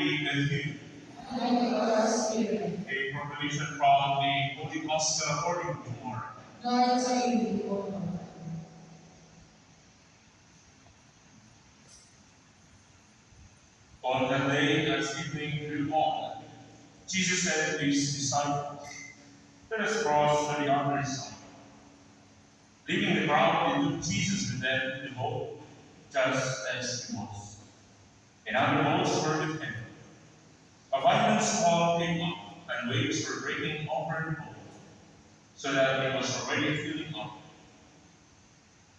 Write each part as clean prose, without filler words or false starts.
be with you. And with your spirit. A proclamation from the Holy Gospel according to Mark. Glory to you, O Lord. On that day, as evening grew on, Jesus said to his disciples, "Let us cross to the other side." Leaving the crowd, they took Jesus with them in the boat, just as he was. And other boats were with him. A violent squall came up, and waves were breaking over the boat, so that it was already filling up.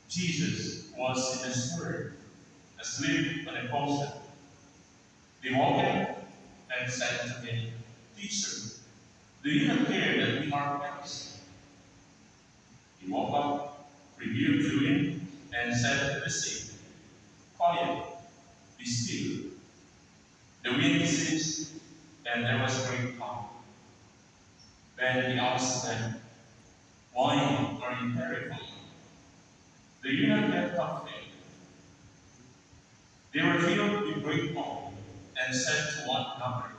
Jesus was in the stern, asleep on a post. They woke him and said to him, "Teacher, do you not care that we are perishing?" He woke up, rebuked the wind, and said to the sea, "Quiet, be still." The wind ceased, and there was great calm. Then he asked them, "Why are you terrified? Do you not yet have faith?" They were filled with great awe, and said to one another,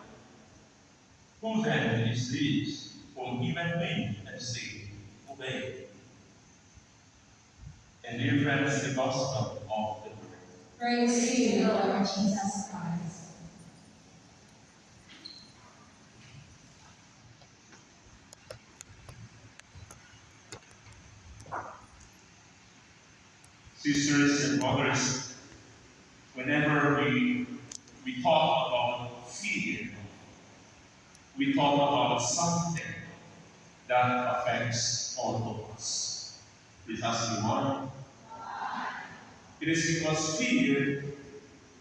"Who then is this whom even wind and sea obey?" And dear friends, the gospel of the Lord. Praise to you, Lord Jesus Christ. Sisters and brothers, whenever we talk about fear, we talk about something that affects all of us. Please ask me why. It is because fear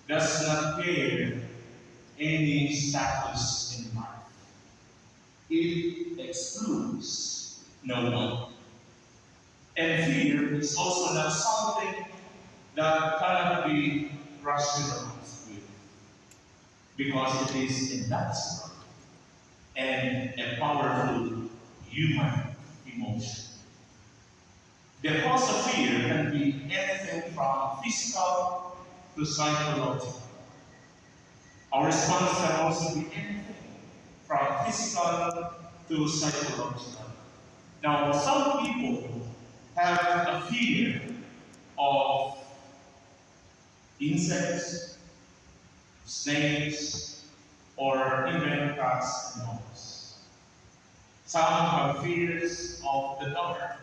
does not care any status in life. It excludes no one. And fear is also not something that cannot be rationalized with, because it is a natural and a powerful human emotion. The cause of fear can be anything from physical to psychological. Our response can also be anything from physical to psychological. Now, some people have a fear of insects, snakes, or even cats and dogs. Some have fears of the dark,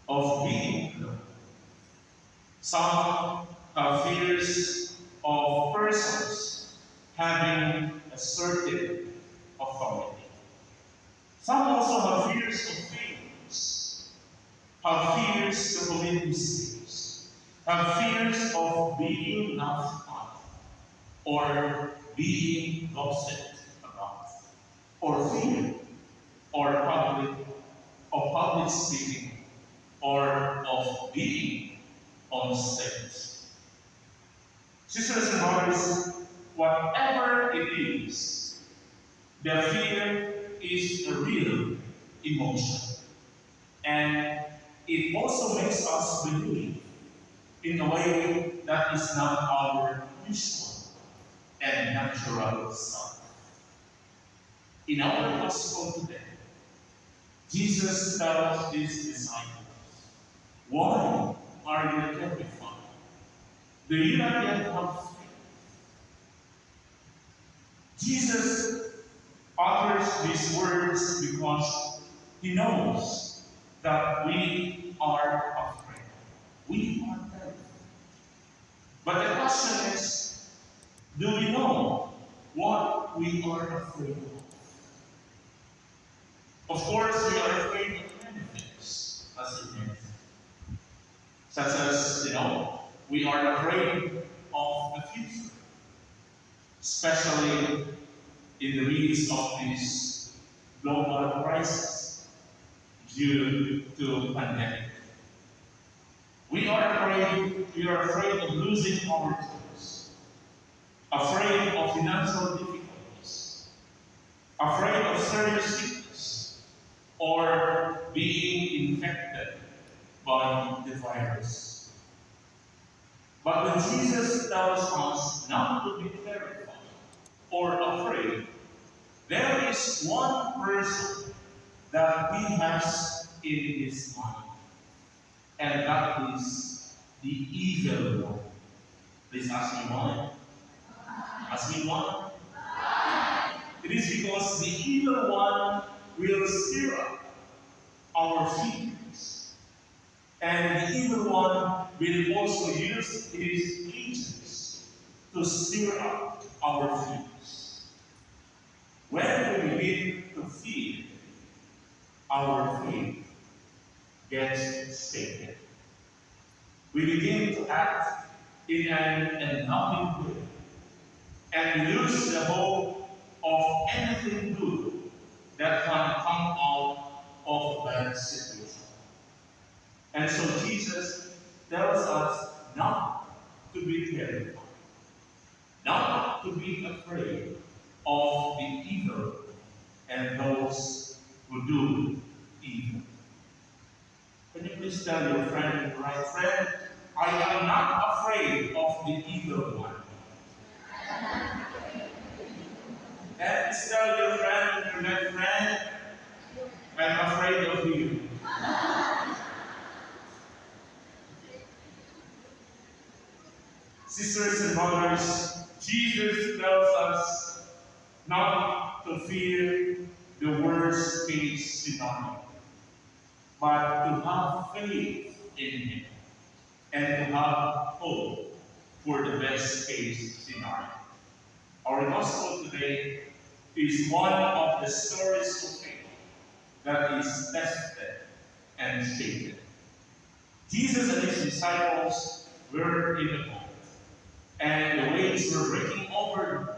of being alone. Some have fears of persons having a certain authority. Some also have fears of failures, have fears to commit mistakes, have fears of being laughed at, or being gossiped about, or fear, or public speaking, or of being on stage. Sisters and brothers, whatever it is, the fear is a real emotion. And it also makes us believe in a way that is not our usual and natural self. In our gospel today, Jesus tells his disciples, "Why are you terrified? Do you not yet have faith?" Jesus utters these words because he knows that we are afraid. We are terrified. But the question is, do we know what we are afraid of? Of course, we are afraid of many things as a human. Such as, we are afraid of the future, especially in the midst of this global crisis due to pandemic. We are afraid of losing our jobs, afraid of financial difficulties, afraid of serious sickness, or being infected by the virus. But when Jesus tells us not to be terrified, or afraid, there is one person that he has in his mind, and that is the evil one. Please ask me why. Ask me why. It is because the evil one will stir up our feelings, and the evil one will also use his agents to stir up our feelings. When we begin to feel, our faith gets shaken. We begin to act in an unloving way, and we lose the hope of anything good that can come out of that situation. And so Jesus tells us not to be terrified, not to be afraid of the evil and those who do evil. Can you please tell your friend, right friend, I am not afraid of the evil one. And please tell your friend, your left friend, I'm afraid of you. Sisters and brothers, Jesus tells us not to fear the worst case scenario, but to have faith in Him and to have hope for the best case scenario. Our gospel today is one of the stories of faith that is tested and shaken. Jesus and his disciples were in the boat, and the waves were breaking over the boat.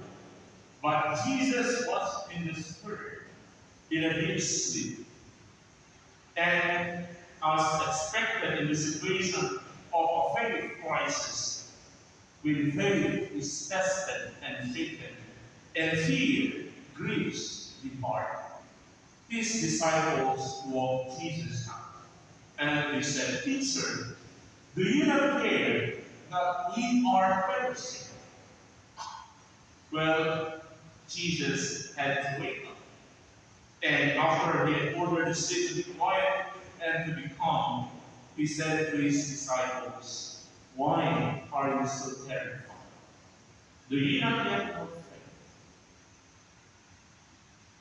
But Jesus was in the Spirit, in a deep sleep. And as expected in the situation of a faith crisis, when faith is tested and shaken, and fear grieves the heart, his disciples walked Jesus out. And they said, Teacher, do you not care that we are perishing? Well, Jesus had to wake up. And after he had ordered the sea to be quiet and to be calm, he said to his disciples, Why are you so terrified? Do you not yet have faith?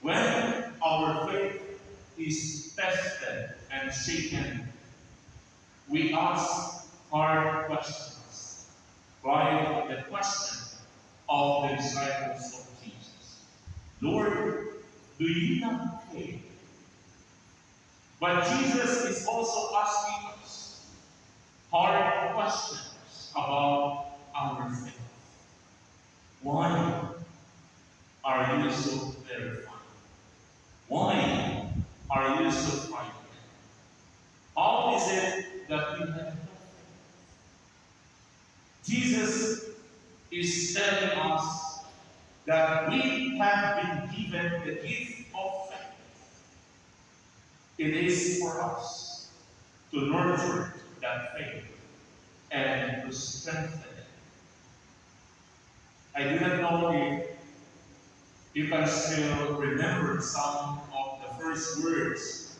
When our faith is tested and shaken, we ask hard questions, like the question of the disciples of Jesus. Lord, do you not care? But Jesus is also asking us hard questions about our faith. Why are you so terrified? Why are you so frightened? How is it that we have no faith? Jesus is telling us that we have been given the gift of faith. It is for us to nurture that faith and to strengthen it. I do not know if you can still remember some of the first words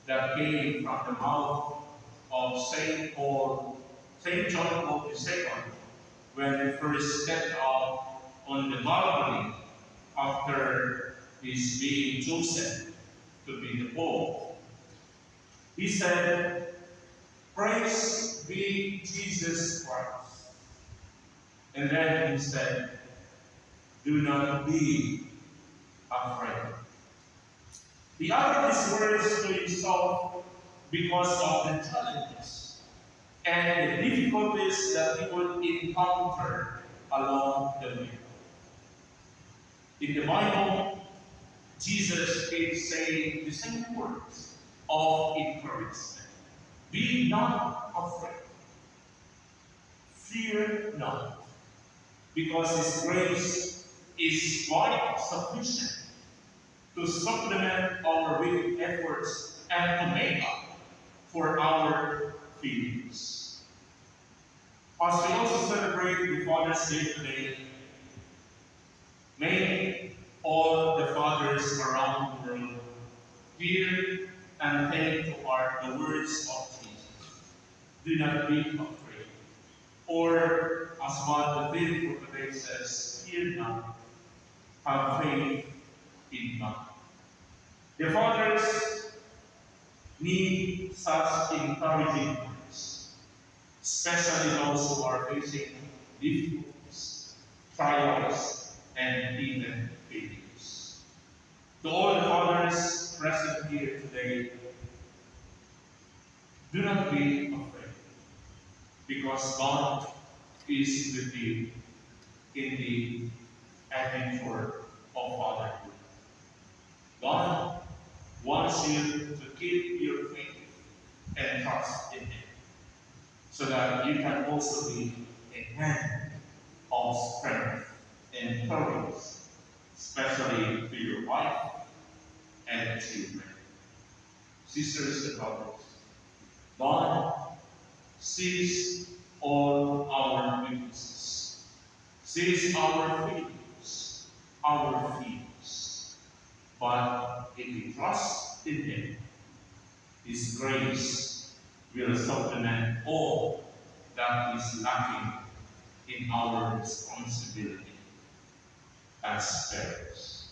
that came from the mouth of St. John Paul II when he first stepped out on the balcony after his being chosen to be the Pope. He said, Praise be Jesus Christ. And then he said, Do not be afraid. He uttered these words to himself because of the challenges and the difficulties that he would encounter along the way. In the Bible, Jesus keeps saying the same words of encouragement. Be not afraid. Fear not, because His grace is quite sufficient to supplement our weak efforts and to make up for our feelings. As we also celebrate the Father's Day today, May all the fathers around the world hear and take to heart the words of Jesus. Do not be afraid. Or, as what the faithful today says, fear not, have faith in God. The fathers need such encouraging words, especially those who are facing difficulties, trials, and even failures. To all the fathers present here today, do not be afraid, because God is with you in the adventure of fatherhood. God wants you to keep your faith and trust in Him, so that you can also be a hand of strength and courage, especially to your wife and children. Sisters and brothers, God sees all our weaknesses, sees our failures, our fears. But if we trust in Him, His grace will supplement all that is lacking in our responsibility as parents.